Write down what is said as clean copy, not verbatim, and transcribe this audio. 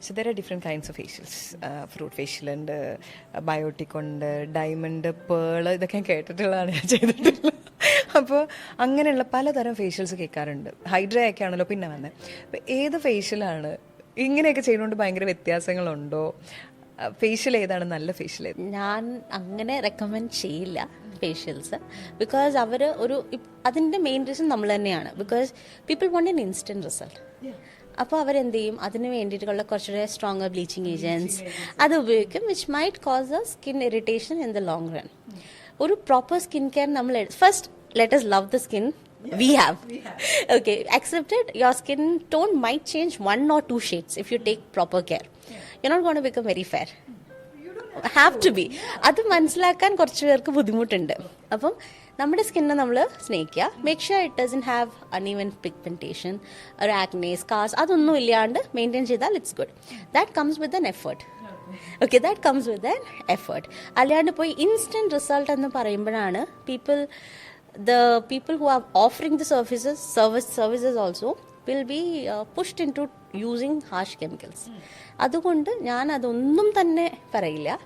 So there are different kinds of facials. Fruit facial ഉണ്ട്, biotic ഉണ്ട്, diamond, pearl, ഇതൊക്കെ ഞാൻ കേട്ടിട്ടുള്ളതാണ്, ഞാൻ ചെയ്തിട്ടുള്ളത്. അപ്പോൾ അങ്ങനെയുള്ള പലതരം ഫേഷ്യൽസ് കേൾക്കാറുണ്ട്. ഹൈഡ്ര ഒക്കെ ആണല്ലോ പിന്നെ വന്നത്. അപ്പോൾ ഏത് ഫേഷ്യലാണ് ഇങ്ങനെയൊക്കെ ചെയ്യുന്നതുകൊണ്ട് ഭയങ്കര വ്യത്യാസങ്ങളുണ്ടോ? ഫേഷ്യൽ ഏതാണ് നല്ല ഫേഷ്യൽ? ഞാൻ അങ്ങനെ റെക്കമെൻഡ് ചെയ്യില്ല ഫേഷ്യൽസ്. ബിക്കോസ് അവർ അതിൻ്റെ മെയിൻ റീസൺ നമ്മൾ തന്നെയാണ്. Because people want an instant result. അപ്പോൾ അവരെന്ത് ചെയ്യും, അതിന് വേണ്ടിയിട്ടുള്ള കുറച്ചുകൂടെ സ്ട്രോങ്ങർ ബ്ലീച്ചിങ് ഏജൻറ്റ്സ് അത് ഉപയോഗിക്കും, which might cause a skin irritation in the long run. ഒരു പ്രോപ്പർ സ്കിൻ കെയർ നമ്മൾ first let us love the skin we have. Okay, accepted your skin tone might change 1 or 2 shades if you take proper care. You're not going to become very fair. Have to be. അത് മനസ്സിലാക്കാൻ കുറച്ച് പേർക്ക് ബുദ്ധിമുട്ടുണ്ട്. അപ്പം നമ്മുടെ സ്കിന്നെ നമ്മൾ സ്നേഹിക്കുക. Make sure it doesn't have uneven pigmentation, ഒരു ആക്നെ, സ്കാർസ്, അതൊന്നും ഇല്ലാണ്ട് മെയിൻറ്റെയിൻ ചെയ്താൽ it's good. That comes with an effort. Okay, that comes with an effort. അല്ലാണ്ട് പോയി ഇൻസ്റ്റന്റ് റിസൾട്ട് എന്ന് പറയുമ്പോഴാണ് the people who are offering the services also will be pushed into using harsh chemicals. അതുകൊണ്ട് ഞാൻ അതൊന്നും തന്നെ പറയില്ല.